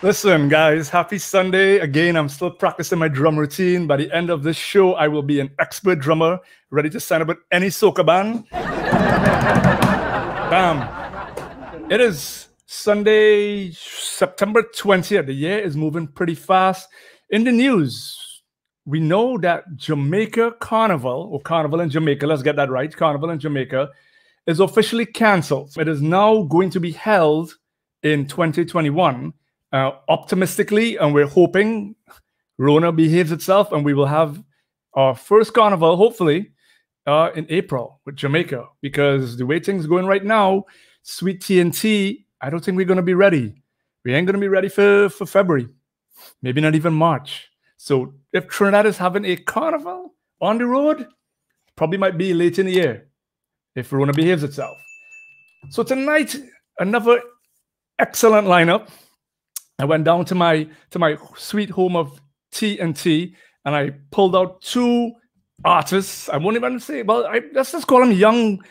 Listen, guys, happy Sunday. Again, I'm still practicing my drum routine. By the end of this show, I will be an expert drummer, ready to sign up with any soca band. Bam. It is Sunday, September 20th. The year is moving pretty fast. In the news, we know that Jamaica Carnival, or Carnival in Jamaica, let's get that right, Carnival in Jamaica, is officially canceled. It is now going to be held in 2021. Optimistically, and we're hoping Rona behaves itself and we will have our first carnival, hopefully, in April with Jamaica. Because the way things are going right now, Sweet TNT, I don't think we're going to be ready. We ain't going to be ready for February, maybe not even March. So if Trinidad is having a carnival on the road, probably might be late in the year if Rona behaves itself. So tonight, another excellent lineup. I went down to my sweet home of TNT and I pulled out two artists. I won't even say, well, let's just call them young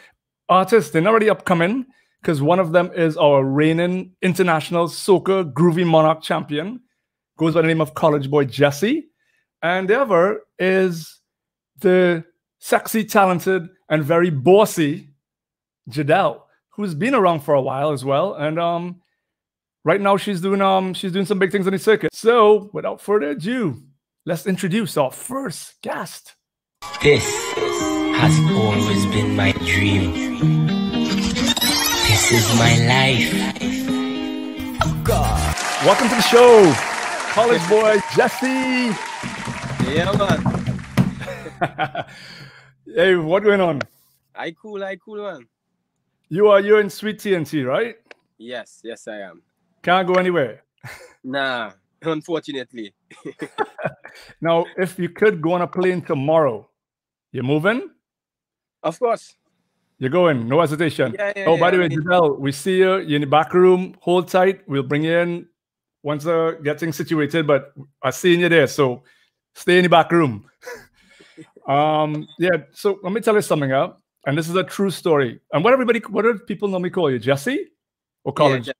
artists. They're not already upcoming because one of them is our reigning international Soca Groovy Monarch champion, goes by the name of CollegeBoy Jesse. And the other is the sexy, talented, and very bossy Jadel, who's been around for a while as well. And right now, she's doing some big things on the circuit. So, without further ado, let's introduce our first guest. This has always been my dream. This is my life. God. Welcome to the show, CollegeBoy Jesse. Yeah, man. Hey, what's going on? I cool, man. You're in Sweet TNT, right? Yes, I am. Can't go anywhere. Nah, unfortunately. Now, if you could go on a plane tomorrow, you're moving? Of course. You're going, no hesitation. Yeah, by the way, Jadel, we see you. You're in the back room. Hold tight. We'll bring you in once get things situated. But I seen you there, so stay in the back room. Yeah. So let me tell you something. And this is a true story. And what do people normally call you, Jesse or College?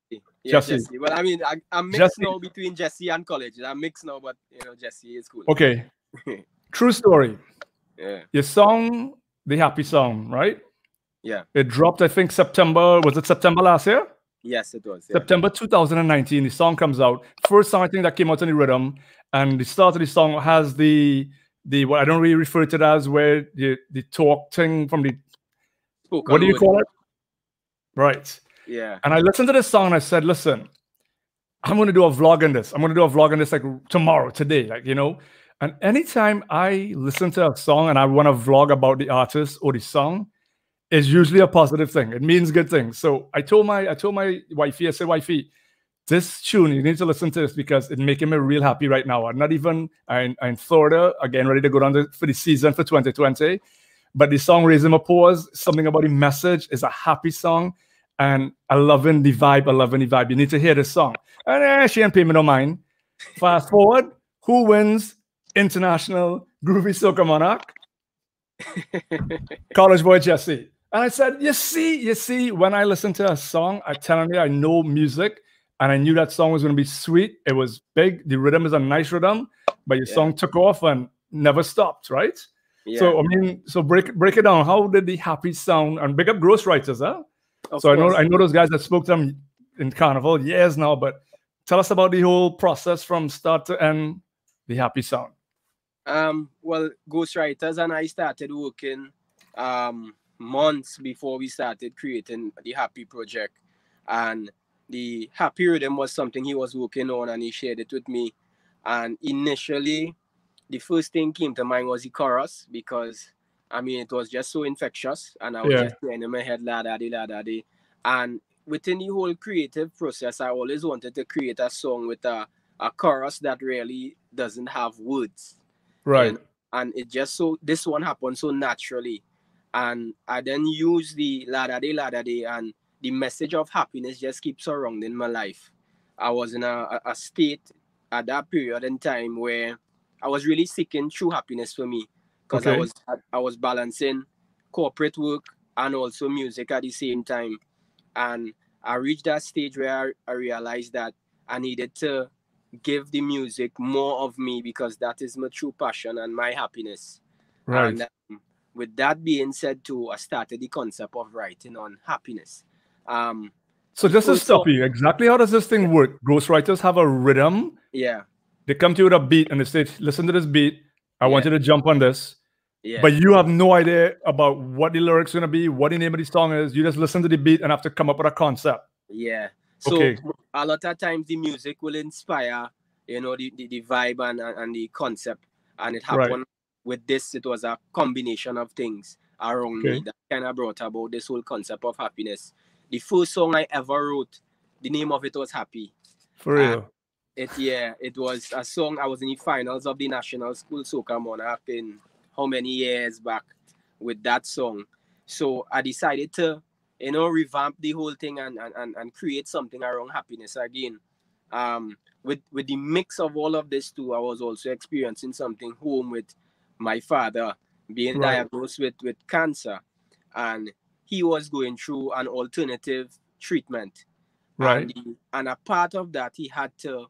Yeah, Jesse. Well, I mean, I'm mixed now between Jesse and College. I'm mixed now, but Jesse is cool. Okay. True story. Yeah. Your song, The Happy Song, right? Yeah. It dropped, I think, September. Was it September last year? Yes, it was. Yeah. September 2019. The song comes out. First song I think that came out on the rhythm, and the start of the song has the what I don't really refer to it as, where the talk thing from the what do you call it? Right. Yeah. And I listened to this song and I said, listen, I'm going to do a vlog on this. I'm going to do a vlog on this like tomorrow, today, And anytime I listen to a song and I want to vlog about the artist or the song, it's usually a positive thing. It means good things. So I told my wifey, I said, wifey, this tune, you need to listen to this because it's making me real happy right now. I'm in Florida, again, ready to go down for the season for 2020. But the song Raising My Paws, something about the message, is a happy song. And I'm loving the vibe. You need to hear this song. And she ain't pay me no mind. Fast forward, who wins International Groovy Soca Monarch? CollegeBoy Jesse. And I said, you see, when I listen to a song, I tell you I know music, and I knew that song was going to be sweet. It was big. The rhythm is a nice rhythm, but your song took off and never stopped, right? Yeah. So, I mean, break it down. How did the happy sound, and big up ghostwriters, huh? So I know those guys that spoke to them in Carnival years now, but tell us about the whole process from start to end, the happy sound. Well, ghostwriters and I started working months before we started creating the Happy project, and the Happy rhythm was something he was working on and he shared it with me. And initially, the first thing came to mind was the chorus because I mean, it was just so infectious, and I was just playing in my head, la da di. And within the whole creative process, I always wanted to create a song with a chorus that really doesn't have words. Right. And it just this one happened so naturally. And I then used the la da di, and the message of happiness just keeps surrounding my life. I was in a state at that period in time where I was really seeking true happiness for me. Because I was balancing corporate work and also music at the same time. And I reached that stage where I realized that I needed to give the music more of me, because that is my true passion and my happiness. Right. And with that being said too, I started the concept of writing on happiness. So just to stop you, exactly how does this thing work? Ghostwriters have a rhythm. Yeah. They come to you with a beat and they say, listen to this beat. I want you to jump on this. Yeah. But you have no idea about what the lyrics are going to be, what the name of the song is. You just listen to the beat and have to come up with a concept. Yeah. So a lot of times the music will inspire, you know, the vibe and the concept. And it happened with this. It was a combination of things around me that kind of brought about this whole concept of happiness. The first song I ever wrote, the name of it was Happy. For real? It was a song. I was in the finals of the National School Soca Monarch in how many years back with that song. So I decided to, you know, revamp the whole thing and create something around happiness again. With the mix of all of this too, I was also experiencing something home with my father being diagnosed with cancer, and he was going through an alternative treatment. Right. And a part of that, he had to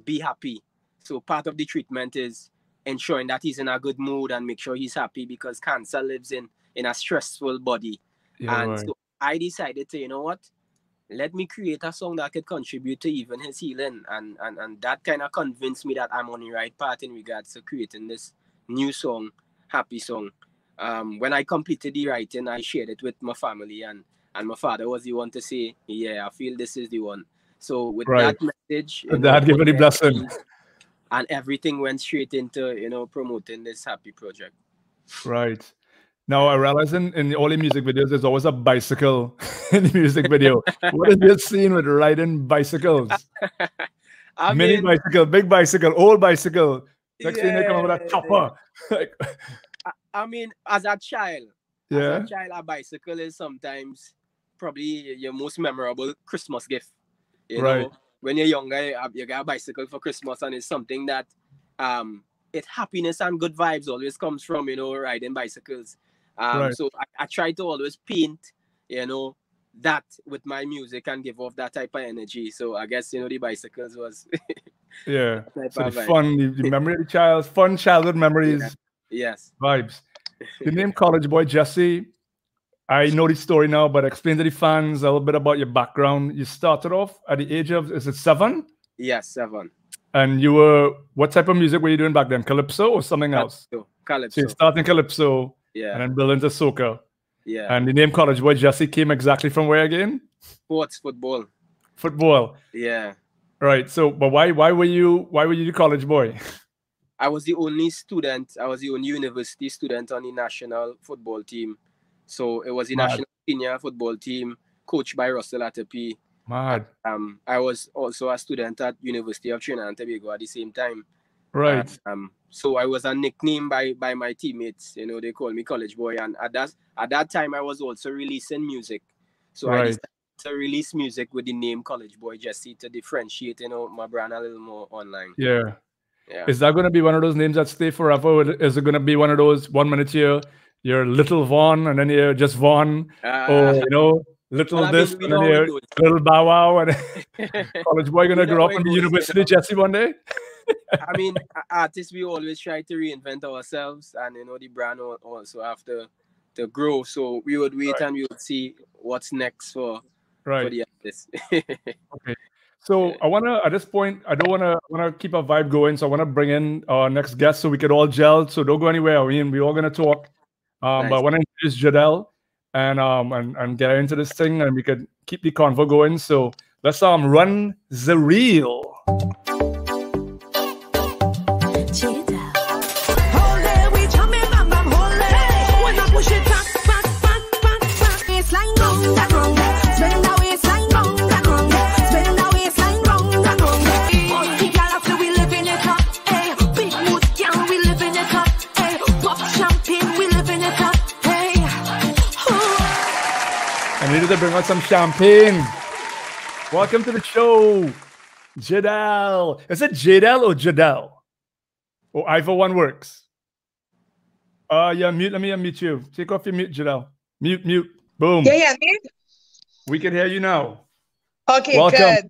be happy. So part of the treatment is ensuring that he's in a good mood and make sure he's happy, because cancer lives in a stressful body. So I decided to, you know what, let me create a song that could contribute to even his healing. And that kind of convinced me that I'm on the right path in regards to creating this new song, Happy Song. When I completed the writing, I shared it with my family, and my father was the one to say, yeah, I feel this is the one. So with that message, that gave me the blessing. And everything went straight into, you know, promoting this happy project. Right. Now I realize in all the music videos, there's always a bicycle in the music video. What is this scene with riding bicycles? Mini bicycle, big bicycle, old bicycle. Next thing they come up with a chopper. I mean, as a child, a bicycle is sometimes probably your most memorable Christmas gift. You know, when you're younger, you get a bicycle for Christmas, and it's something that it's happiness and good vibes always comes from, you know, riding bicycles. So I try to always paint, you know, that with my music and give off that type of energy. So I guess, you know, the bicycles was so the fun, the memory of the child, fun childhood memories. Vibes. The name CollegeBoy Jesse, I know the story now, but explain to the fans a little bit about your background. You started off at the age of, is it 7? Yes, 7. And you were, what type of music were you doing back then? Calypso or something else? Calypso. So you started in Calypso, and then built into soca. And the name CollegeBoy Jesse came exactly from where again? Football. Football. Yeah. Right. So, but why were you the college boy? I was the only student. I was the only university student on the national football team. So it was the national senior football team, coached by Russell Atapi. Mad. I was also a student at University of Trinidad and Tobago at the same time. Right. So I was a nickname by my teammates. You know, they called me College Boy. And at that time, I was also releasing music. So I decided to release music with the name CollegeBoy Jesse to differentiate, you know, my brand a little more online. Yeah. Is that going to be one of those names that stay forever? Or is it going to be one of those 1 minute you're Little Vaughn and then you're just Vaughn? Or, you know, Little this and then you're Little Bow Wow and College Boy going to grow up and be University Jesse one day? I mean, artists, we always try to reinvent ourselves, and, you know, the brand also have to grow. So we would wait and we would see what's next for the artists. Okay. So I want to, at this point, I want to keep a vibe going. So I want to bring in our next guest so we could all gel. So don't go anywhere. We're all going to talk. But I want to introduce Jadel and get into this thing, and we could keep the convo going. So let's run the reel. I needed to bring out some champagne. Welcome to the show, Jadel. Is it Jadel or Jadel? Or either one works. Yeah, mute. Let me unmute you. Take off your mute, Jadel. Mute. Boom. Yeah, mute. We can hear you now. Okay, welcome. good.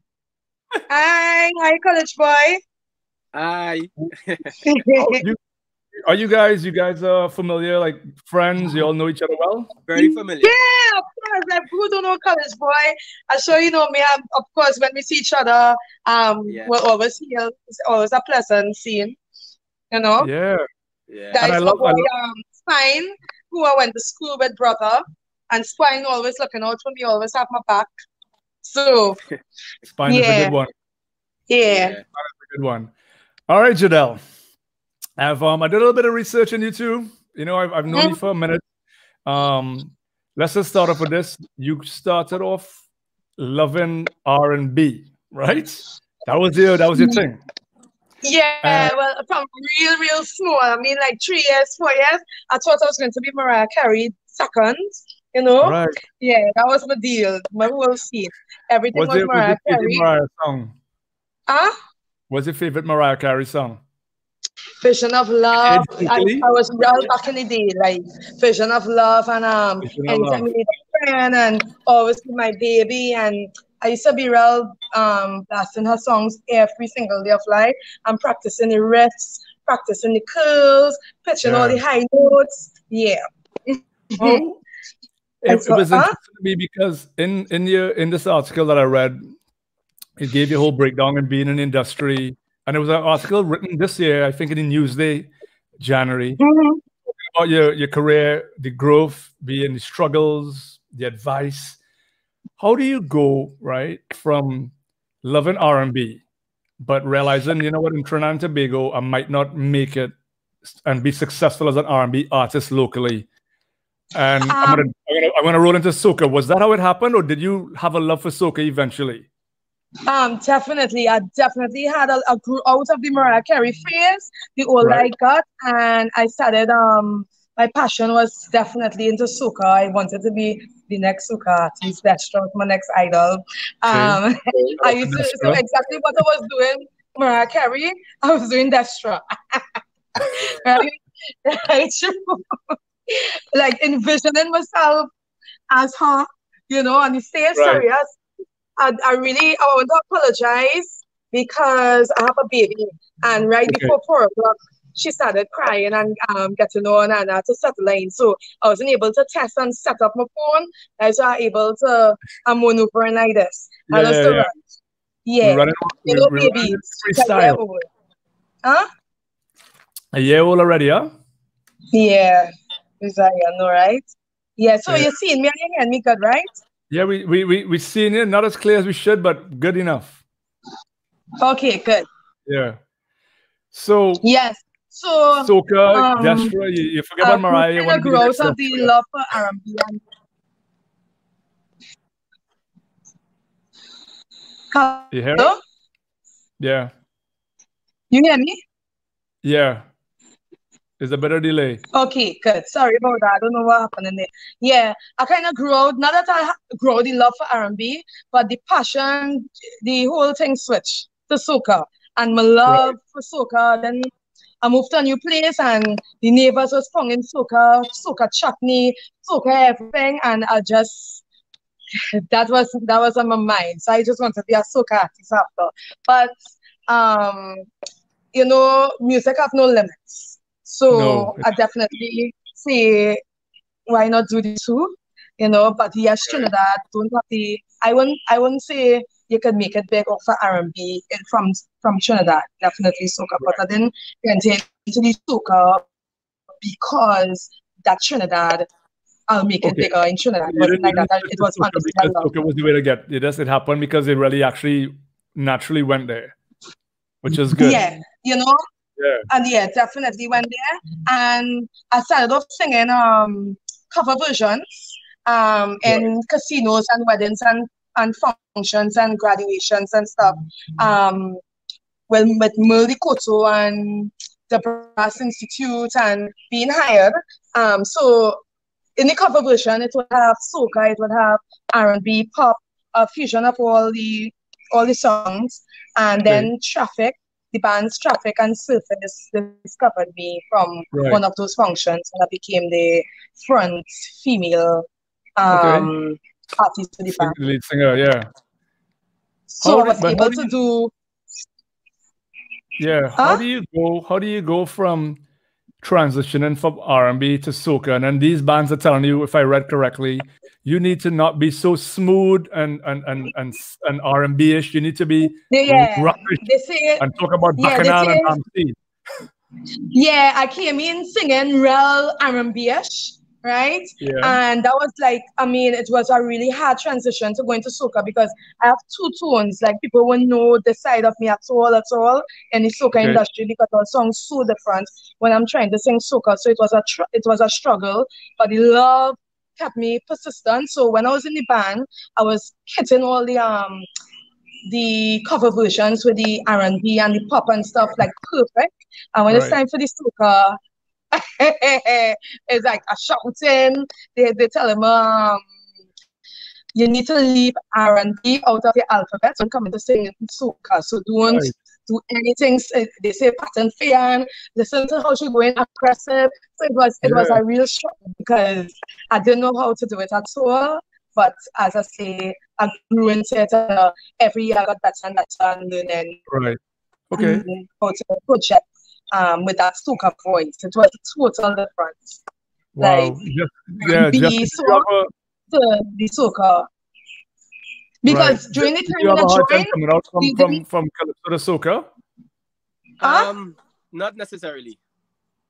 Hi, college boy. Hi. Are you guys familiar, like friends? You all know each other well? Very familiar. Yeah, of course. Like who don't know college boy? I'm sure you know me. Of course, when we see each other, Yeah. we're always here. It's always a pleasant scene. You know, Yeah. Yeah. And guys, my boy, Spine, who I went to school with, brother, and Spine always looking out for me, always have my back. So Spine is a yeah, good one. yeah. Spine is a good one. All right, Jadel. I did a little bit of research on you too. You know, I've known you for a minute. Let's just start off with this. You started off loving R&B, right? That was your thing. Yeah, well, from real small. I mean, like 3 years, 4 years. I thought I was going to be Mariah Carey second. You know, Right. yeah, that was my deal. My whole scene. Everything was Mariah Was Carey. your Mariah song? Huh? What's your favorite Mariah Carey song? Vision of Love. I was real back in the day, like Vision of Love, and anytime you need a friend, and always be my baby, and I used to be real blasting her songs every single day of life. I'm practicing the riffs, practicing the curls, pitching all the high notes. Yeah. Oh, it was interesting to me because in this article that I read, it gave you a whole breakdown in being in the industry. And it was an article written this year, I think in the Newsday, January, talking about your career, the growth, the struggles, the advice. How do you go, right, from loving R&B, but realizing, you know what, in Trinidad and Tobago, I might not make it and be successful as an R&B artist locally. And I'm gonna roll into soca. Was that how it happened, or did you have a love for soca eventually? Definitely. I definitely had a grew out of the Mariah Carey phase, the older I got, and I started my passion was definitely into soca. I wanted to be the next soca artist. Destra was my next idol. I used to, so exactly what I was doing, Mariah Carey, I was doing Destra. right? Like envisioning myself as her, you know, and the same serious. I want to apologize because I have a baby, and right before 4 o'clock, she started crying and getting on, and I had to settle in. So I wasn't able to test and set up my phone. I was able to maneuver like this. Yeah. You know, baby, freestyle. Huh? A year old already, huh? Yeah. Exactly, I know, right? Yeah, so you're seeing me and you hearing me good, right? Yeah, we seen it, not as clear as we should, but good enough. Okay, good. Yeah. So yes, so soca, Destra, you forget about Mariah. You want to grow out of the love for R&B. You hear me? Yeah. You hear me? Yeah. There's a better delay. Okay, good. Sorry about that. I don't know what happened in there. Yeah, I kind of grew out. Not that I grew the love for R&B, but the passion, the whole thing switched to soca. And my love for soca, then I moved to a new place, and the neighbors was ponging soca chutney, soca everything, and I just that was on my mind. So I just wanted to be a soca artist after. But you know, music have no limits. So I definitely say, why not do the two? You know, but yes, Trinidad don't have the. I wouldn't say you could make it big off for R&B from Trinidad. Definitely soca, but I didn't get into the soca because that Trinidad. I'll make it bigger in Trinidad. It wasn't like that. It was fun. Soca was the way to get it. It happened because it really actually naturally went there, which is good. Yeah, you know. Yeah. And definitely went there. And I started off singing cover versions in casinos and weddings and functions and graduations and stuff. Well, with Merle Koto and the Brass Institute and being hired. So in the cover version, it would have soca, it would have R&B, pop, a fusion of all the songs, and then Traffic. The band's Traffic and Surface discovered me from one of those functions, and I became the front female artist to the band. Lead singer, yeah. So I was able to do. Yeah, how do you go from transitioning from R&B to soca? And then these bands are telling you, if I read correctly, you need to not be so smooth and R&B-ish. You need to be rockish They say and talk about yeah, Bacchanal and MC. yeah, I came in singing real R&B-ish, right? Yeah. And that was like, I mean, it was a really hard transition to go into soca because I have two tones. Like people won't know the side of me at all in the soca industry because our song's so different when I'm trying to sing soca. So it was a struggle, but the love kept me persistent. So when I was in the band, I was hitting all the cover versions with the R&B and the pop and stuff like perfect. And when it's time for the soca, it's like a shouting. They tell him, you need to leave R&B out of your alphabet when coming to sing soca. So don't do anything. They say pattern fan. Listen to how she going aggressive. So it was a real shock because I didn't know how to do it at all. But as I say, I grew into it. Every year I got better and better and learning. Right. Okay. How to project with that soca voice. It was a total difference. Wow. Like, Just the soca. Because during the time when I joined, coming out from Calypso to soca? Not necessarily.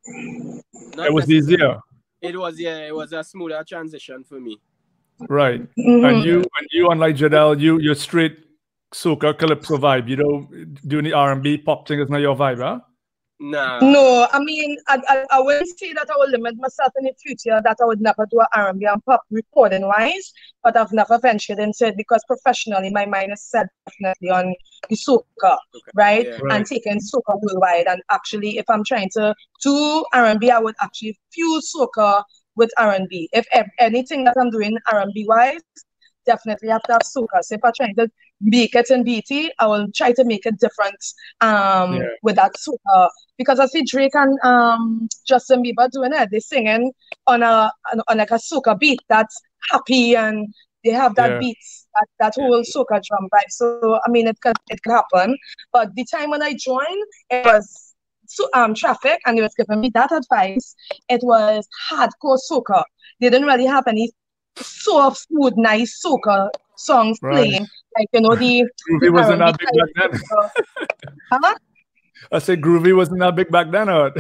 It was easier. It was a smoother transition for me. Right. And you, unlike Jadel, you're straight soca calypso vibe. You don't do any R&B pop thing. Is not your vibe, huh? Nah. No, I mean, I wouldn't say that I would limit myself in the future, that I would never do an R&B and pop recording wise, but I've never ventured into it because professionally my mind is set definitely on the soca, right? Yeah. And taking soca worldwide. And actually, if I'm trying to do R&B, I would actually fuse soca with R&B. If anything that I'm doing R&B wise, definitely have to have soca. So if I'm trying to make it in BT, I will try to make it different with that soca. Because I see Drake and Justin Bieber doing it. They're singing on like a soca beat that's happy and they have that beat, that whole soca drum vibe. So I mean it could happen. But the time when I joined, it was Traffic, and they was giving me that advice. It was hardcore soca. They didn't really have any soft, smooth, nice soca songs playing. Like, you know, the Groovy wasn't that big back then. Huh? I said Groovy wasn't that big back then, or?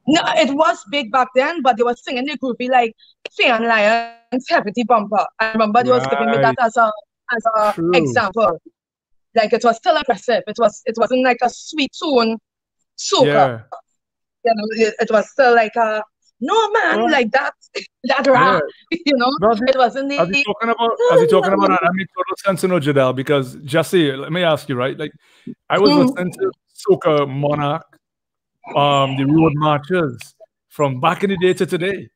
No, it was big back then, but they were singing the Groovy like Fan Lions, Heavy Bumper. I remember they was giving me that as a example. Like it was still aggressive. It wasn't like a sweet tune soca. You know, it was still like a no man like that rap. You know, it wasn't the. As you talking about that, that makes total sense, you know, Jadel, because Jesse, let me ask you, right? Like, I was listening to Soca Monarch, the road marches from back in the day to today.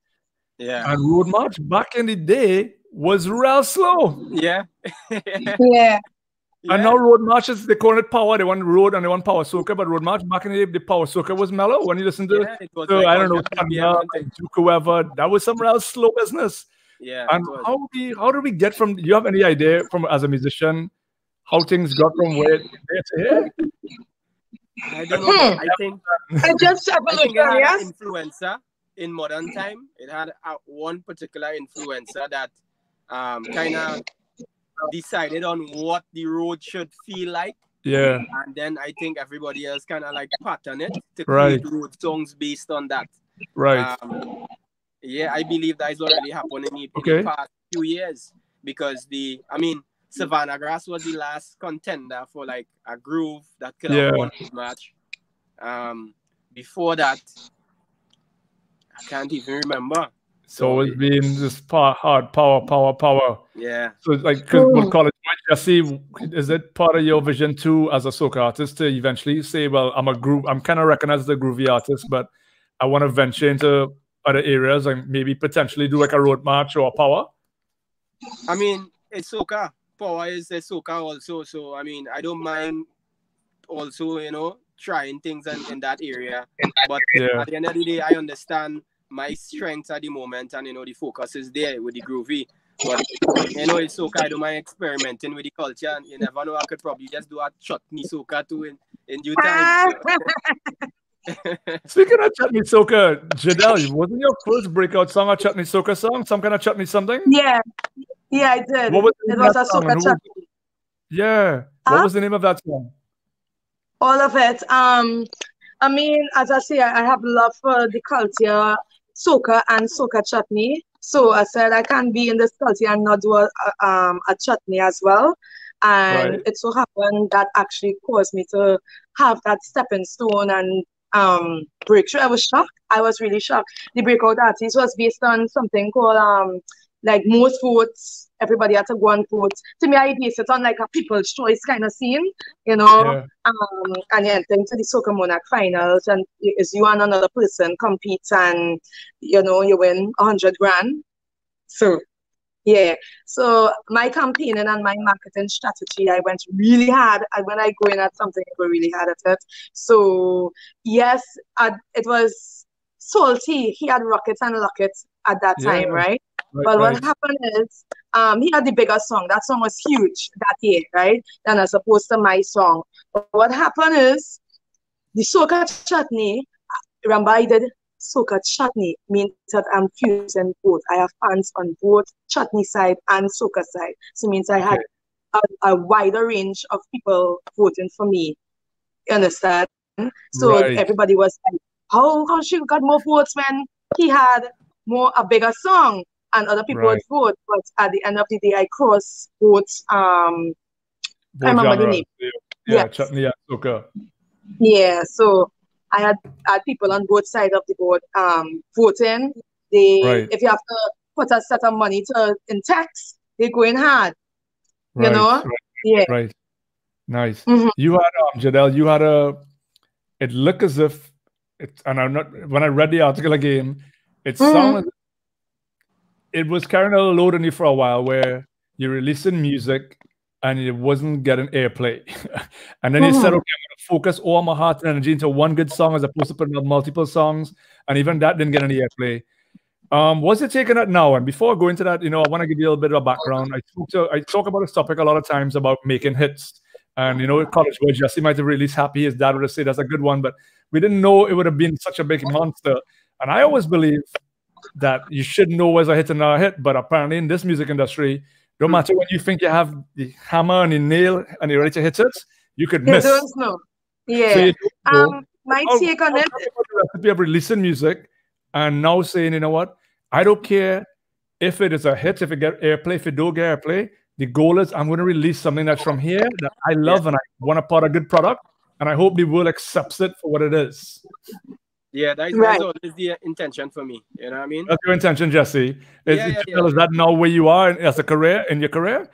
Yeah. And road march back in the day was real slow. Yeah. Yeah. And now road marches, they call it power. They want road and they want power soca, but road march back in the day, the power soca was mellow. When you listen to it was like, I don't know, Tanya, Duke, whoever, that was some real slow business. Yeah. And how do we get from? Do you have any idea from as a musician how things got from where there to here? I don't know. I think it had an influencer in modern time. It had one particular influencer that kind of decided on what the road should feel like. Yeah. And then I think everybody else kind of like pattern it to create road songs based on that. Right. Yeah, I believe that is already happening in the past few years because Savannah Grass was the last contender for like a groove that could have won the match. Before that, I can't even remember. So it's been this hard power. Yeah. So like, because CollegeBoy Jesse, is it part of your vision too as a soca artist to eventually say, well, I'm kind of recognized as a groovy artist, but I want to venture into other areas and maybe potentially do like a road march or a power? I mean, it's soca. Power is a soca also. So I mean, I don't mind also, you know, trying things in that area. But at the end of the day, I understand my strengths at the moment, and you know the focus is there with the groovy. But you know, it's soca. I don't mind experimenting with the culture, and you never know. I could probably just do a chutney soca too in due time. Speaking of chutney soca, Jadel, wasn't your first breakout song a chutney soca song? Some kind of chutney something? Yeah, I did. What was It was a soca chutney. Yeah. What was the name of that song? All of it. I mean, as I say, I have love for the culture, soca and soca chutney. So I said I can't be in this culture and not do a chutney as well. And it so happened that actually caused me to have that stepping stone and breakthrough. I was shocked. I was really shocked. The breakout artist was based on something called like most votes. Everybody had to go and vote. To me, I base it on like a people's choice kind of scene, you know. And you enter into the Soca Monarch finals, and it's you and another person competes, and you know you win 100 grand. So yeah, so my campaigning and my marketing strategy, I went really hard. And when I go in at something, I go really hard at it. So yes, it was salty. He had rockets and lockets at that time, right? But what happened is, he had the bigger song. That song was huge that year, right? Than as opposed to my song. But what happened is, the soca chutney, remember I did soca chutney, means that I'm fusing both. I have fans on both chutney side and soca side. So it means I had a wider range of people voting for me. You understand? So everybody was like, how she got more votes when he had a bigger song? And other people would vote, but at the end of the day, I cross votes. I remember the name. Chutney and soca. Yeah, so I had people on both sides of the board voting. If you have to put a set of money in tax, they go in hard. You know? Right. Nice. You had Jadel. You had it looked as if and I'm not. When I read the article again, it sounded. It was carrying a load on you for a while where you're releasing music and it wasn't getting airplay. And then you said, okay, I'm going to focus all my heart and energy into one good song as opposed to putting out multiple songs. And even that didn't get any airplay. What's it taking at now? And before I go into that, I want to give you a little bit of a background. I talk about this topic a lot of times about making hits. And, CollegeBoy Jesse might have released Happy. His dad would have said that's a good one, but we didn't know it would have been such a big monster. And I always believe that you should know where's a hit and not a hit, but apparently in this music industry, no matter when you think you have the hammer and the nail and you're ready to hit it, you could miss. You don't know. Yeah. So my take on it. The recipe of releasing music and now saying, you know what, I don't care if it is a hit, if it get airplay, if it don't get airplay. The goal is I'm going to release something that's from here that I love and I want to put a good product, and I hope the world accepts it for what it is. Yeah, that's always the intention for me. You know what I mean? That's your intention, Jesse. Is that now where you are in your career?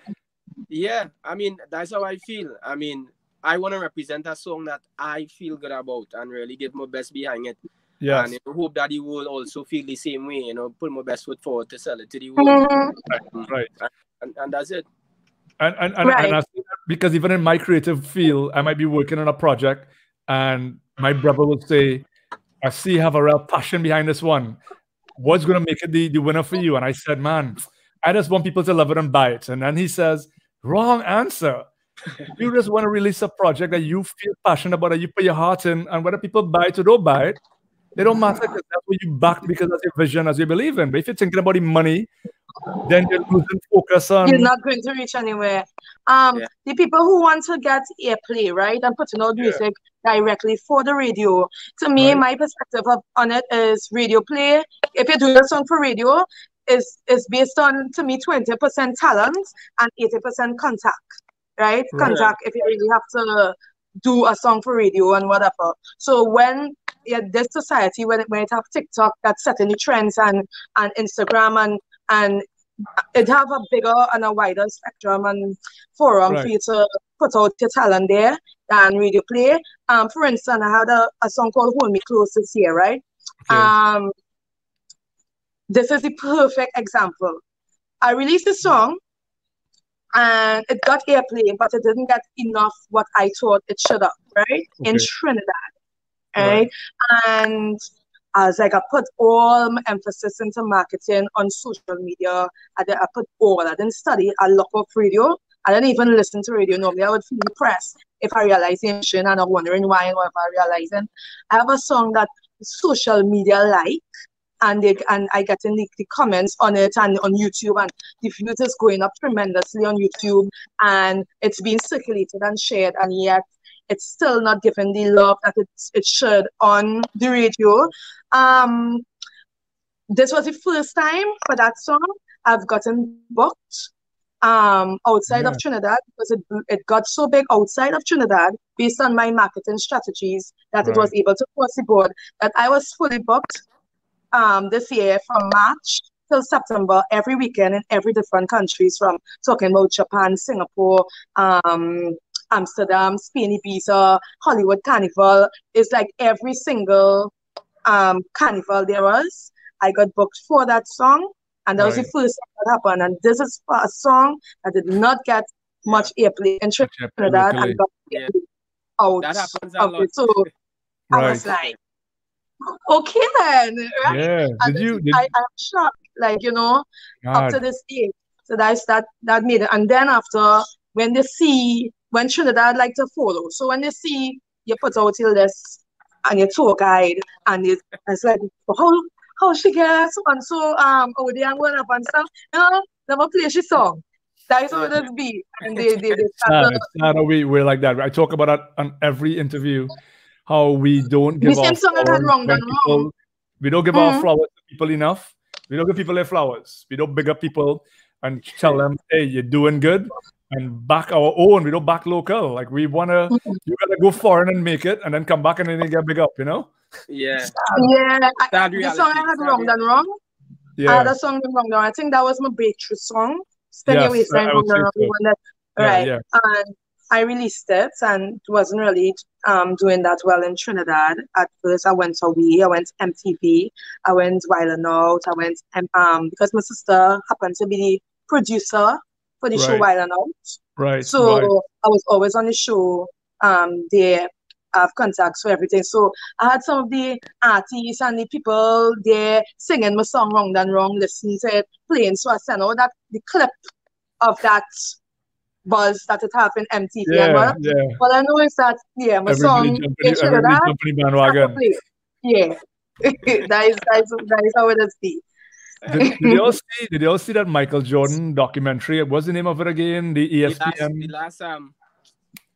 Yeah, I mean, that's how I feel. I mean, I want to represent a song that I feel good about and really give my best behind it. Yes. And I hope that the world also feel the same way, put my best foot forward to sell it to the world. Right. And that's it. And I see that because even in my creative field, I might be working on a project and my brother will say, I see you have a real passion behind this one. What's going to make it the winner for you? And I said, man, I just want people to love it and buy it. And then he says, wrong answer. You just want to release a project that you feel passionate about, that you put your heart in, and whether people buy it or don't buy it, they don't matter because that's what you back because that's your vision, as you believe in. But if you're thinking about the money, then you're losing focus on. You're not going to reach anywhere. The people who want to get airplay, right, and putting out music directly for the radio. To me, my perspective on it is radio play. If you're doing a song for radio, is based on, to me, 20% talent and 80% contact, right? Contact if you really have to do a song for radio and whatever. So when this society, when it have TikTok that's setting the trends and Instagram and it have a bigger and a wider spectrum and forum for you to put out your talent there than radio play. For instance, I had a song called Hold Me Close this year, right? Okay. This is the perfect example. I released the song and it got airplay, but it didn't get enough what I thought it should have, right? In Trinidad, right? And as like I put all my emphasis into marketing on social media. I put all. I didn't study a lot of radio. I didn't even listen to radio. Normally, I would feel depressed if I realize the mission and I'm wondering why and what I'm realizing. I have a song that social media like, and I get in the comments on it and on YouTube, and the views is going up tremendously on YouTube, and it's being circulated and shared, and yet it's still not given the love that it should on the radio. This was the first time for that song I've gotten booked outside of Trinidad, because it got so big outside of Trinidad based on my marketing strategies that it was able to cross the board, that I was fully booked this year from March till September, every weekend in every different countries, from talking about Japan, Singapore, Amsterdam, Spain, Ibiza, Hollywood Carnival. It's like every single carnival there was, I got booked for that song, and that was the first time that happened. And this is a song that did not get much airplay in Trinidad and got out of it. So I was like, okay then, right? Yeah. I'm shocked, like, you know, up to this day. So that made it. And then after, when Trinidad like to follow, so when they see you put out till this and your tour guide, and it's like, well, how she gets and so over there and going up and stuff, you know, never play she song. That is how it is be. And they it's not how we're like that. I talk about that on every interview. How we don't give our flowers. We don't give our flowers to people enough. We don't give people their flowers. We don't big up people and tell them, hey, you're doing good, and back our own. We don't back local. Like, we wanna, you gotta go foreign and make it, and then come back and then you get big up, you know? Yeah. The song I had Wrong Done Wrong. I had a song Wrong Done Wrong. I think that was my breakthrough song. Spend Your Waistline Wrong Done Wrong. Right. And I released it, and it wasn't really doing that well in Trinidad. At first, I went away. I went MTV. I went Wild and Out. I went because my sister happened to be the producer for the show Wild and Out. Right. So I was always on the show. They have contacts for everything. So I had some of the artists and the people there singing my song Wrong Done Wrong, listening to it, playing. So I sent out the clip of that buzz that it have in MTV. And what I know is that my song bandwagon. Yeah. that is how it is be. Did you all see that Michael Jordan documentary? What's the name of it again? The ESPN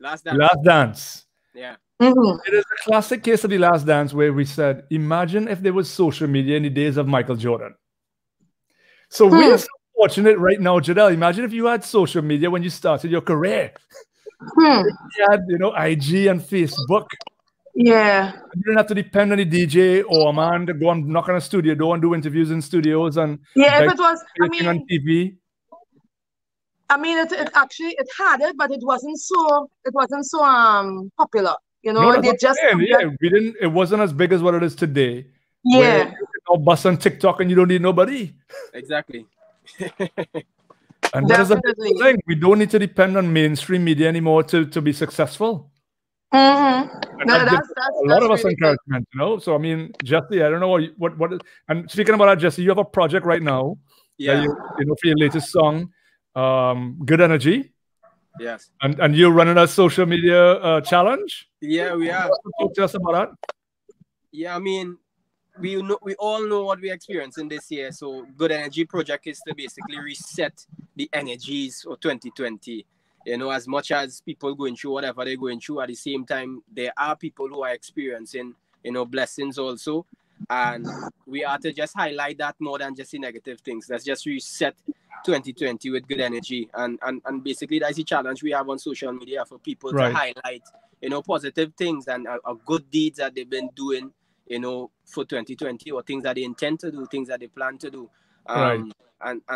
Last Dance. Yeah. It is a classic case of The Last Dance, where we said, imagine if there was social media in the days of Michael Jordan. So we are so fortunate right now, Jadel. Imagine if you had social media when you started your career. You had, IG and Facebook. Yeah. You didn't have to depend on the DJ or a man to go and knock on a studio door and do interviews in studios and if it was, on TV. It actually had it, but it wasn't so popular. It wasn't as big as what it is today. Yeah. You can bust on TikTok and you don't need nobody. Exactly. And that is a big thing. We don't need to depend on mainstream media anymore to be successful. That's a lot of us encouragement, So Jesse, I don't know what is, and speaking about that, Jesse, you have a project right now. Yeah. For your latest song, Good Energy. Yes. And you're running a social media challenge? Yeah, we are. Talk to us about that. Yeah, we all know what we're experiencing this year. So Good Energy project is to basically reset the energies of 2020. As much as people going through whatever they're going through, at the same time, there are people who are experiencing, blessings also. And we are to just highlight that more than just the negative things. Let's just reset 2020 with good energy. And basically, that's the challenge we have on social media for people to highlight, positive things and good deeds that they've been doing, for 2020, or things that they intend to do, things that they plan to do. And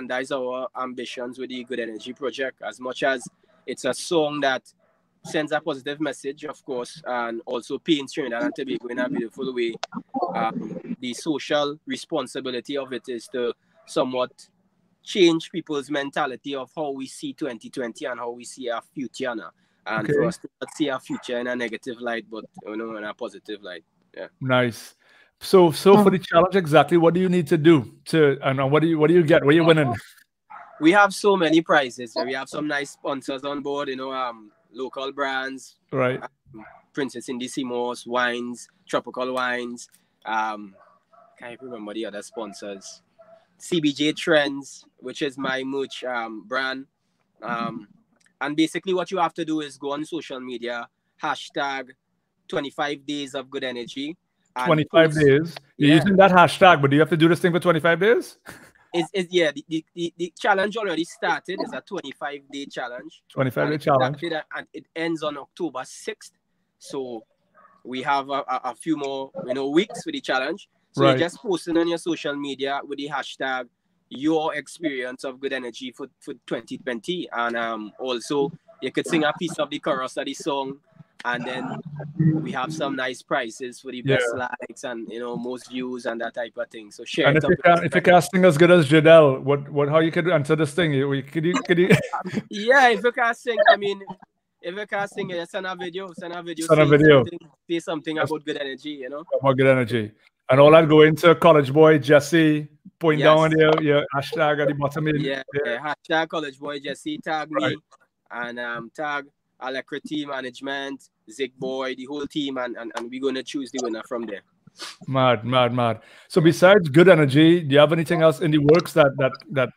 that is our ambitions with the Good Energy project. As much as it's a song that sends a positive message, of course, and also paints Trinidad and Tobago in a beautiful way. The social responsibility of it is to somewhat change people's mentality of how we see 2020 and how we see our future now. And for us to not see our future in a negative light, but in a positive light. Yeah. Nice. So for the challenge, exactly what do you need to do to, and what do you get? What are you winning? We have so many prizes. We have some nice sponsors on board, local brands, Right. Princess Indicimos wines, tropical wines. Can't remember the other sponsors. CBJ Trends, which is my merch brand. And basically what you have to do is go on social media, hashtag 25 days of good energy. 25 days. You're using that hashtag, but do you have to do this thing for 25 days? The challenge already started. It's a 25-day challenge. 25-day challenge. And it ends on October 6th. So we have a few more weeks for the challenge. So you're just posting on your social media with the hashtag your experience of good energy for 2020. And also you could sing a piece of the chorus of the song. And then we have some nice prizes for the best likes and most views and that type of thing. So share. And if you can't sing as good as Jadel, how you could answer this thing? Could you? Yeah, if you can't sing, if you can't sing, send a video. Say something about good energy. About good energy, and all that go into CollegeBoy Jesse. Point down your hashtag at the bottom. Hashtag CollegeBoy Jesse. Tag me and tag Alacrity Management, Zig Boy, the whole team, and we're gonna choose the winner from there. Mad. So besides good energy, do you have anything else in the works that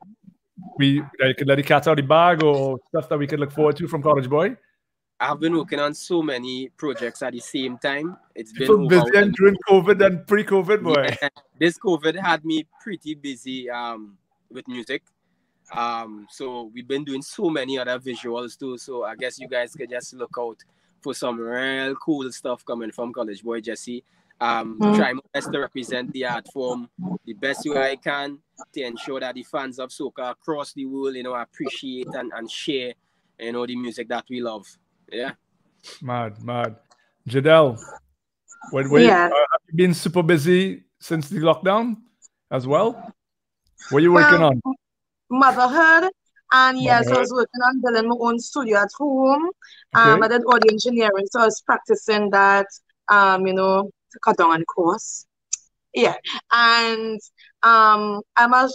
we could let the cat out of the bag, or stuff that we could look forward to from CollegeBoy? I've been working on so many projects at the same time. It's been so busy during COVID and pre-COVID, boy. Yeah, this COVID had me pretty busy with music. So we've been doing so many other visuals too. So I guess you guys could just look out for some real cool stuff coming from CollegeBoy Jesse. Try my best to represent the art form the best way I can to ensure that the fans of soca across the world, appreciate and share, the music that we love. Yeah. Mad. Jadel, have you been super busy since the lockdown as well? What are you working on? Motherhood. And yes, I was working on building my own studio at home. I did audio engineering, so I was practicing that, to cut down on course. Yeah. And I'm a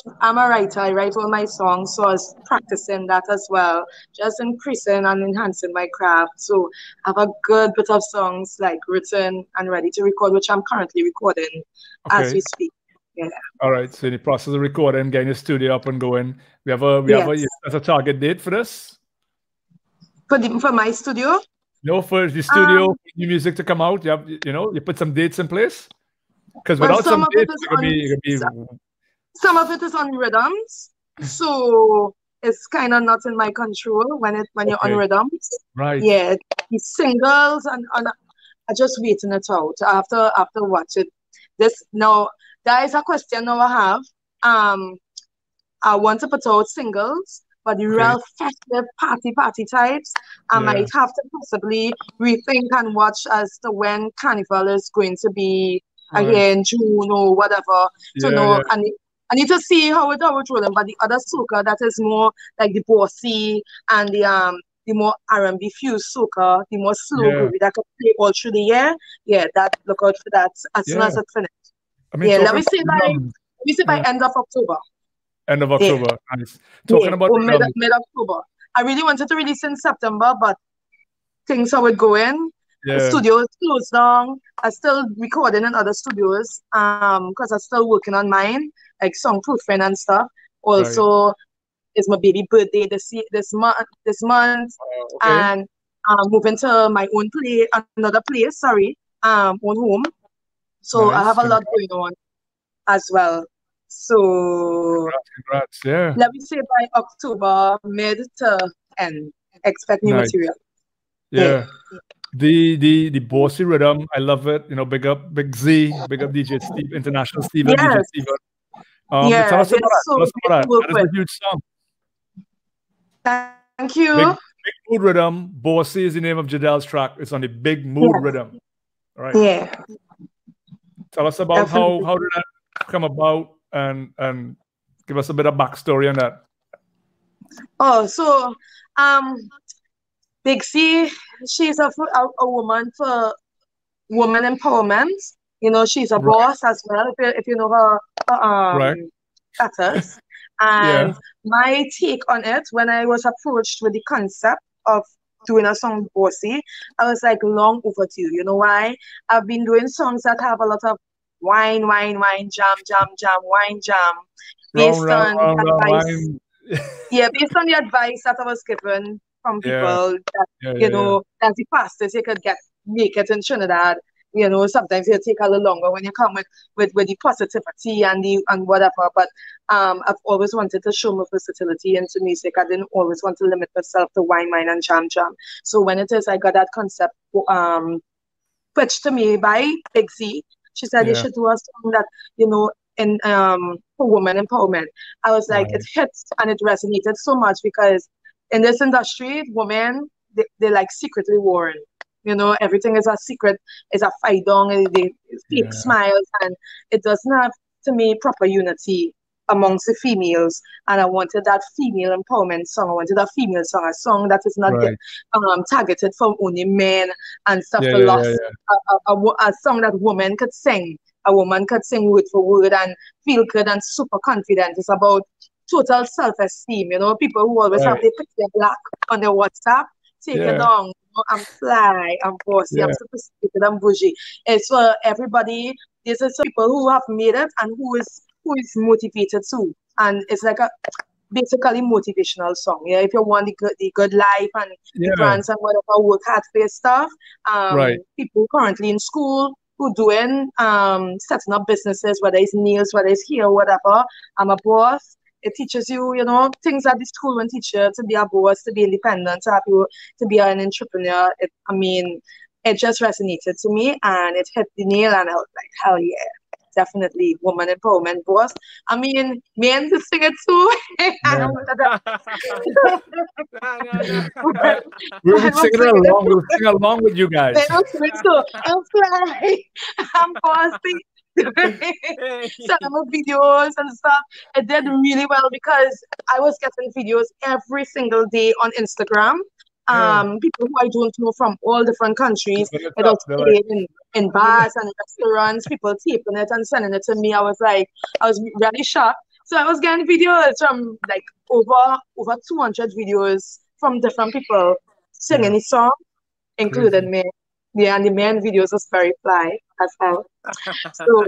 writer. I write all my songs, so I was practicing that as well, just increasing and enhancing my craft. So I have a good bit of songs like written and ready to record, which I'm currently recording as we speak. Yeah. All right. So in the process of recording, getting the studio up and going, we have a target date for this. For my studio? No, for the studio, new music to come out. You put some dates in place. Because without some dates, some of it is on rhythms, so it's kind of not in my control when you're on rhythms. Right. Yeah, the singles and I just waiting it out after watch it. There is a question now I have. I want to put out singles, but the real festive party types, I might have to possibly rethink and watch as to when Carnival is going to be again, June or whatever. I need to see how it rolling. But the other soca that is more like the bossy and the more R&B fused soca, the more slow groovy that can play all through the year. Yeah, look out for that as soon as it's finished. Let me see by end of October. End of October. Nice. Talking about mid October. I really wanted to release in September, but things how it going. The studio is closed down. I'm still recording in other studios because I'm still working on mine, like song proofing and stuff. Also, it's my baby birthday this month, and I'm moving to my own another place. Own home. So I have a lot going on as well. So congrats. Yeah. Let me say by October mid to end, expect new material. Yeah. The bossy rhythm, I love it. Big up Big Z, big up DJ Steve, International Steven, DJ Steven. Tell us about that. That is a huge song. Thank you. Big Mood Rhythm. Bossy is the name of Jadel's track. It's on the Big Mood Rhythm. All right. Yeah. Tell us about how did that come about and give us a bit of backstory on that. So Big C, she's a woman for woman empowerment. You know, she's a boss as well, if you know her status. And my take on it, when I was approached with the concept of doing a song bossy, I was like, long overdue. You know why? I've been doing songs that have a lot of wine, jam, wine, jam, based on the advice that I was given from people that, you know, as the fastest you could make it in Trinidad. You know, sometimes it'll take a little longer when you come with the positivity and whatever. But I've always wanted to show my versatility into music. I didn't always want to limit myself to wine, and jam. So when it is, I got that concept pitched to me by Big Z. She said you should do a song that, you know, in for women empowerment. I was like, it hits and it resonated so much because in this industry, women, they like secretly warring. You know, everything is a secret, is a fight down, they fake smiles, and it doesn't have, to me, proper unity amongst the females. And I wanted that female empowerment song. I wanted a female song, a song that is not targeted for only men and stuff. A song that women could sing. A woman could sing word for word and feel good and super confident. It's about total self-esteem. You know, people who always have their picture black on their WhatsApp, take it down. I'm fly, I'm bossy, I'm sophisticated, I'm bougie. It's for everybody. This is people who have made it and who is motivated too. And it's like a basically motivational song. Yeah, if you want the good life and the brands and whatever, work hard for your stuff. People currently in school who doing setting up businesses, whether it's nails, whether it's hair, whatever. I'm a boss. It teaches you, you know, things that the school won't teach you, to be a boss, to be independent, to be an entrepreneur. It just resonated to me and it hit the nail and I was like, hell yeah, definitely woman empowerment boss. I mean, men to sing it too. We'll sing along with you guys. I'm fly, I'm bossy. Some videos and stuff. It did really well because I was getting videos every single day on Instagram. People who I don't know from all different countries. It was in bars and restaurants, people taping it and sending it to me. I was really shocked. So I was getting videos from like over 200 videos from different people singing the song, including me. Yeah, and the main videos was very fly as hell. So,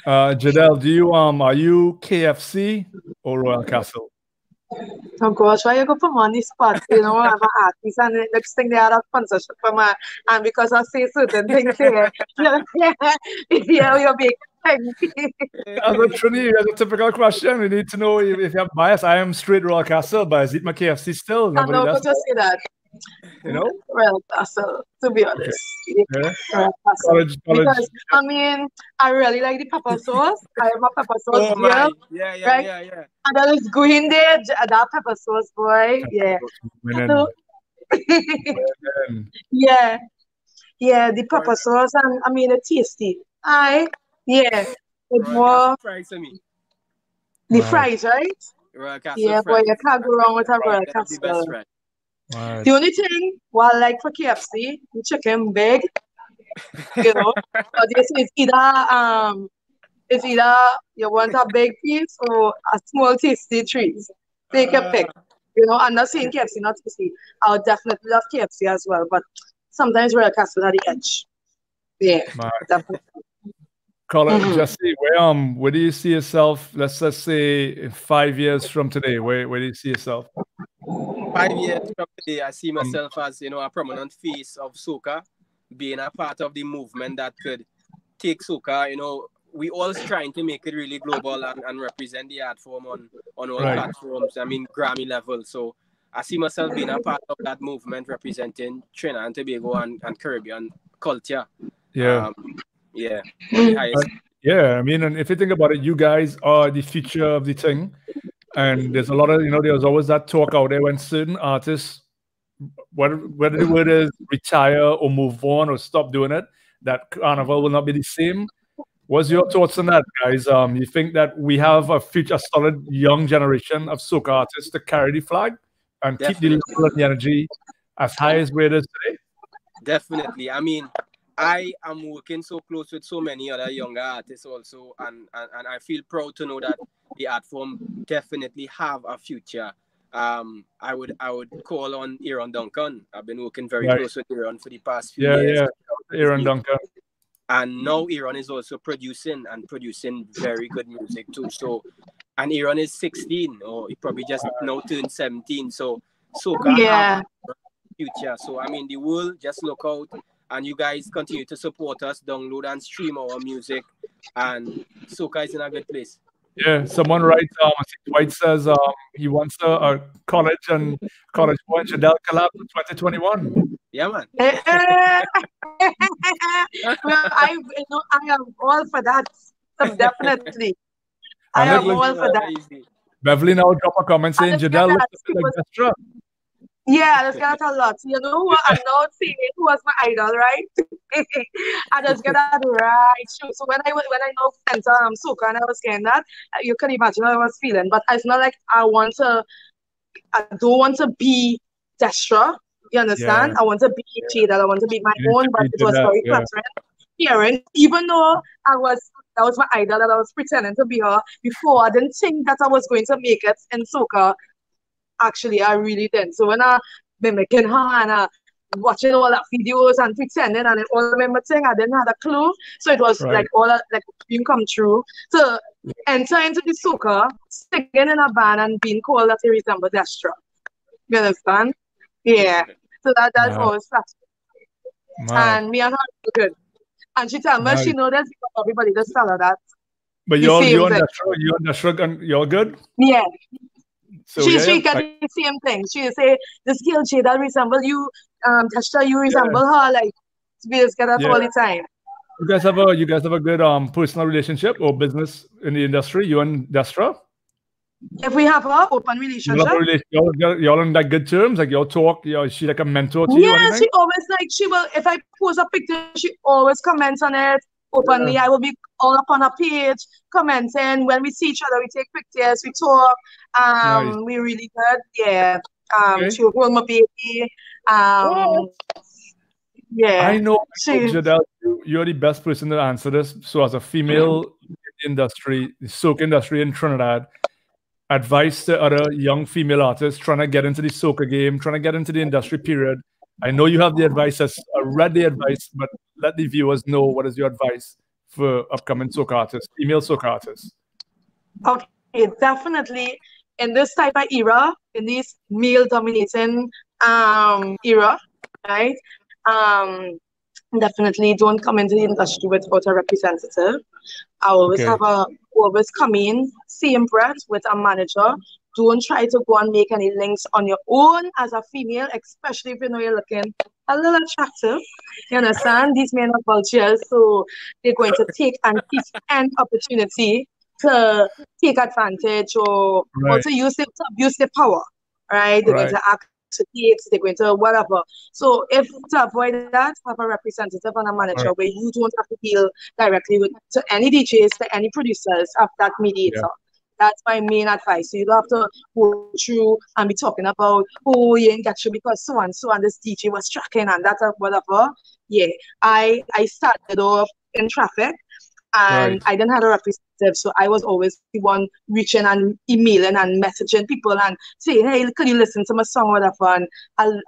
Jadel, are you KFC or Royal Castle? Oh gosh, why you go for money spot? You know, I'm an artist, and the next thing they had a sponsorship for me, and because I say certain things here, you're big. As a Trini, as a typical question, we need to know if you have bias. I am straight Royal Castle, but I eat my KFC still. I know, but just say that. You know? Well, to be honest. College. Because, I mean, I really like the pepper sauce. I am a pepper sauce girl. Yeah. And then it's going there, that pepper sauce, boy. Yeah. Yeah, the pepper sauce, and I mean, it's tasty. It's more. Fries to me. The fries, right? Royal Castle yeah, boy, you can't go wrong with a Royal Castle. The only thing, well, like for KFC, the chicken big, you know. So this is either you want a big piece or a small tasty treat. Take a pick. You know, I'm not saying KFC not tasty. I would definitely love KFC as well, but sometimes Royal Castle at the edge. Yeah, definitely. Jesse, where do you see yourself? Let's just say in 5 years from today. Where do you see yourself? 5 years from today, I see myself as, you know, a prominent face of soca, being a part of the movement that could take soca. You know, we all trying to make it really global and represent the art form on all platforms. I mean, Grammy level. So I see myself being a part of that movement, representing Trinidad and Tobago and Caribbean culture. Yeah. I mean, and if you think about it, you guys are the future of the thing. And there's a lot of, you know, there's always that talk out there when certain artists, whether the word is retire or move on or stop doing it, that Carnival will not be the same. What's your thoughts on that, guys? You think that we have a solid young generation of soca artists to carry the flag and keep the level of the energy as high as where it is today? Definitely. I mean, I am working so close with so many other younger artists also, and I feel proud to know that the art form definitely have a future. I would call on Aaron Duncan. I've been working very close with Aaron for the past few years. Yeah, Aaron Duncan. And now Aaron is also producing very good music too. So, and Aaron is 16, or he probably just now turned 17. So Soca have a future. So I mean, the world, just look out, and you guys continue to support us, download and stream our music, and Soca is in a good place. Yeah, someone writes, White says he wants a CollegeBoy and Jadel collab in 2021. Yeah, man. Well, I am all for that. Definitely. I am all for that. Beverly now drop a comment saying Jadel looks like Destra. Yeah, that's got a lot. You know what? I'm not saying who was my idol, right? I just get that right. So when I know Soca and I was getting that, you can imagine how I was feeling. But it's not like I don't want to be Destra. You understand? Yeah. I want to be Jadel. I want to be my own, but it was very flattering hearing, even though that was my idol that I was pretending to be her before. I didn't think that I was going to make it in Soca. Actually, I really didn't. So when I been making her and watching all that videos and pretending and all remember thing, I didn't have a clue. So it was like all that, like a dream come true. To enter into the Soca, singing in a band and being called that he resembles Destra. You understand? Yeah. So that's always fascinating. And me and her are good. And she tell me she know that because everybody just tell her that. But you and Destra, and you're good? Yeah. So she got the same thing. She say this girl Jadel resemble you, Destra, you resemble her. Like we just get that all the time. You guys have a good personal relationship or business in the industry, you and Destra? If we have an open relationship, y'all on like good terms, like y'all talk. Is she like a mentor to you? Yeah, she always she will. If I post a picture, she always comments on it openly. Yeah. I will be all up on her page commenting. When we see each other, we take pictures, we talk. Nice. We really good. Yeah. She will hold my baby. Yeah. I know, Jadel, you're the best person to answer this. So, as a female in the industry, the soca industry in Trinidad, advice to other young female artists trying to get into the soca game, trying to get into the industry period. I know you have the advice. I read the advice, but let the viewers know what is your advice for upcoming soca artists, female soca artists. Okay, definitely in this type of era, in this male-dominating era, right? Definitely don't come into the industry without a representative. I always always come in, same breath with a manager. Don't try to go and make any links on your own as a female, especially if you know you're looking a little attractive. You understand? These men are vultures, so they're going to take and seize any opportunity to take advantage or to use it to abuse their power. Right? They're going to act to dates, they're going to whatever. So if to avoid that, have a representative and a manager where you don't have to deal directly with to any DJs, to any producers of that mediator. Yeah. That's my main advice. So you don't have to go through and be talking about, oh, you ain't got you because so and this DJ was tracking and that or whatever. Yeah, I started off in traffic and I didn't have a representative, so I was always the one reaching and emailing and messaging people and saying, hey, could you listen to my song or whatever? And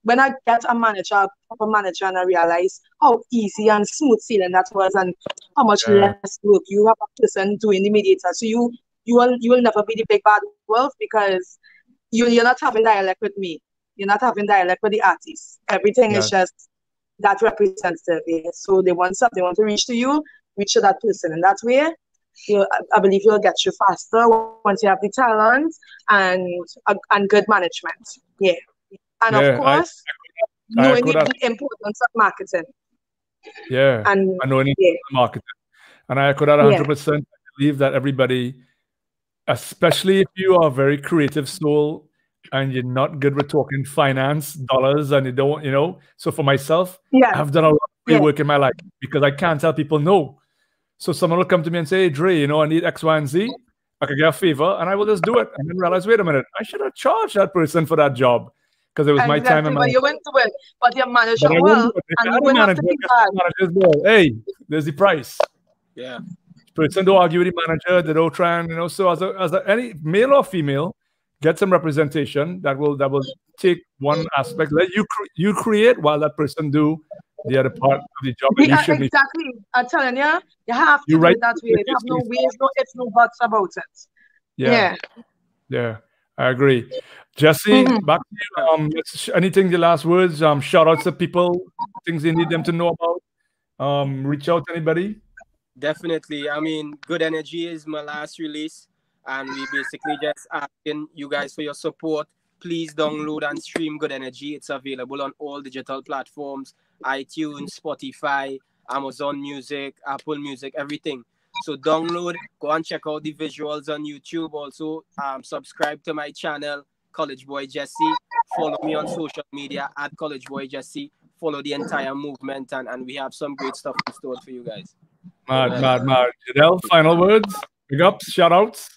when I get a manager, a proper manager, and I realize how easy and smooth sailing that was and how much less work you have a person doing the mediator. So you will never be the big bad wolf because you're not having dialect with me. You're not having dialect with the artist. Everything is just that representative. Yeah. So they want something, they want to reach to you, reach to that person. And that way, I believe you'll get you faster once you have the talent and good management. Yeah. And of course, knowing the importance of marketing. Yeah. And knowing marketing. And I could add 100% believe that everybody, especially if you are a very creative soul and you're not good with talking finance, dollars, and you don't, so for myself, I've done a lot of work in my life because I can't tell people no. So someone will come to me and say, hey, Dre, I need X, Y, and Z. I could get a favor and I will just do it. And then realize, wait a minute, I should have charged that person for that job because it was my time. Exactly, but you went to it, but your manager But I will, wouldn't do it. and I you had a will have manager, to be guess bad. what managers do? Hey, there's the price. Yeah. Person don't argue with the manager. They don't try and, you know. So any male or female, get some representation that will take one aspect. Let you create while that person do the other part of the job. And you should be. Exactly. I'm telling you, you have to You do write it that way. You have no ways, no ifs, no buts about it. Yeah. I agree. Jesse, back to you. Anything, the last words? Shout outs to people, things you need them to know about. Reach out to anybody. Definitely. I mean, Good Energy is my last release, and we basically just asking you guys for your support. Please download and stream Good Energy. It's available on all digital platforms: iTunes, Spotify, Amazon Music, Apple Music, everything. So download, go and check out the visuals on YouTube. Also, subscribe to my channel, CollegeBoy Jesse. Follow me on social media at CollegeBoy Jesse. Follow the entire movement, and we have some great stuff in store for you guys. Mad. Jadel, final words. Big ups, shout outs.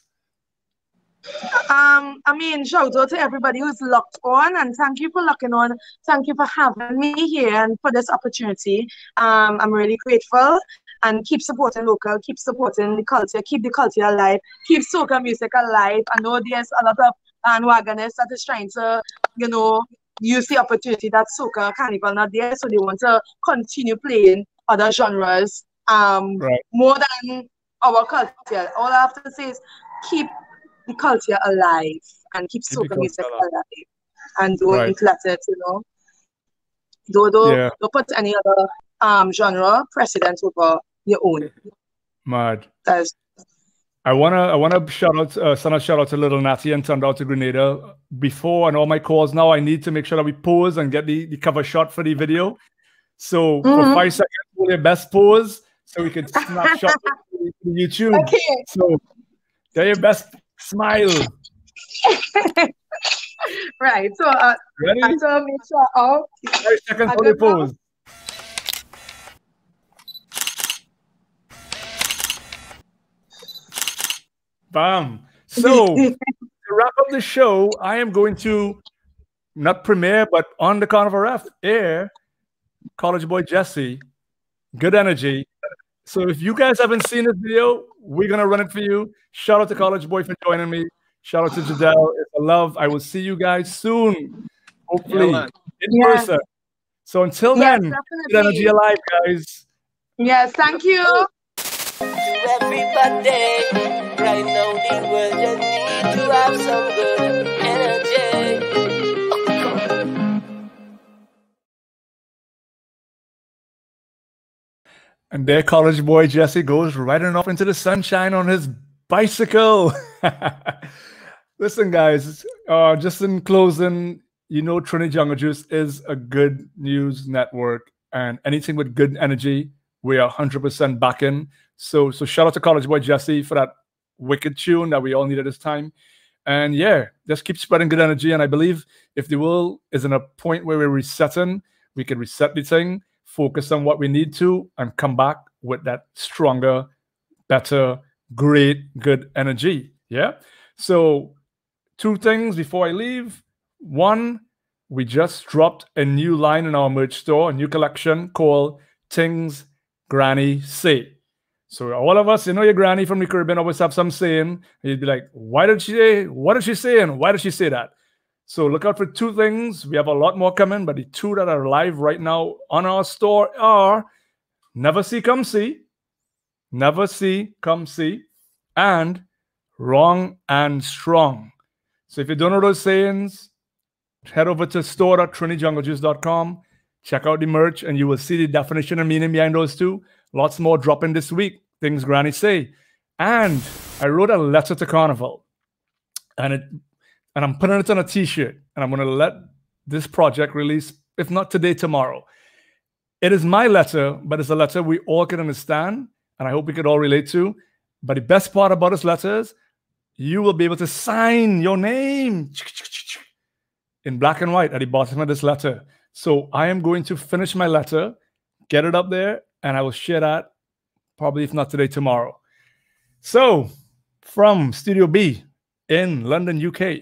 I mean, shout out to everybody who's locked on, and thank you for locking on. Thank you for having me here and for this opportunity. I'm really grateful, and keep supporting local, keep supporting the culture, keep the culture alive, keep soca music alive. I know there's a lot of bandwagoners that is trying to, you know, use the opportunity that soca carnival not there, so they want to continue playing other genres more than our culture. All I have to say is keep the culture alive and keep soca music alive, and don't let it, you know, don't put any other genre precedent over your own. Mad. I wanna shout out, send a shout out to Little Natty and Turned Out to Grenada. Before and all my calls now, I need to make sure that we pose and get the cover shot for the video. So for 5 seconds, hold your best pose so we can snapshot to YouTube. Okay. So get your best smile. Right. So ready? I have to make sure 5 seconds for the pose. Bam. So to wrap up the show, I am going to not premiere, but on the Carnival Ref air CollegeBoy Jesse, Good Energy. So if you guys haven't seen this video, we're gonna run it for you. Shout out to CollegeBoy for joining me. Shout out to Jadel. It's a love. I will see you guys soon, hopefully in person. So until then, Good Energy alive, guys. Yes, thank you. To everybody, right now the world just need to have some good energy. And there CollegeBoy Jesse goes riding off into the sunshine on his bicycle. Listen, guys, just in closing, you know Trini Jungle Juice is a good news network, and anything with good energy, we are 100% backing. So shout out to CollegeBoy Jesse for that wicked tune that we all need at this time. And yeah, just keep spreading good energy. And I believe if the world is in a point where we're resetting, we can reset the thing, focus on what we need to, and come back with that stronger, better, great, good energy. Yeah. So 2 things before I leave. 1, we just dropped a new line in our merch store, a new collection called Things Granny Say. So all of us, you know, your granny from the Caribbean always have some saying. And you'd be like, why did she say? What is she saying? Why did she say that? So look out for 2 things. We have a lot more coming, but the 2 that are live right now on our store are Never See, Come See, Never See, Come See, and Wrong and Strong. So if you don't know those sayings, head over to store.trinijunglejuice.com, check out the merch, and you will see the definition and meaning behind those 2. Lots more dropping this week, Things Granny Say. And I wrote a letter to Carnival, and I'm putting it on a t-shirt, and I'm going to let this project release, if not today, tomorrow. It is my letter, but it's a letter we all can understand, and I hope we could all relate to. But the best part about this letter is you will be able to sign your name in black and white at the bottom of this letter. So I am going to finish my letter, get it up there, and I will share that probably, if not today, tomorrow. So from Studio B in London, UK,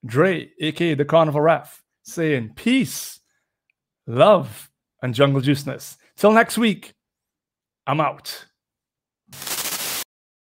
Dre, aka the Carnival Ref, saying peace, love, and jungle juiceness. Till next week, I'm out.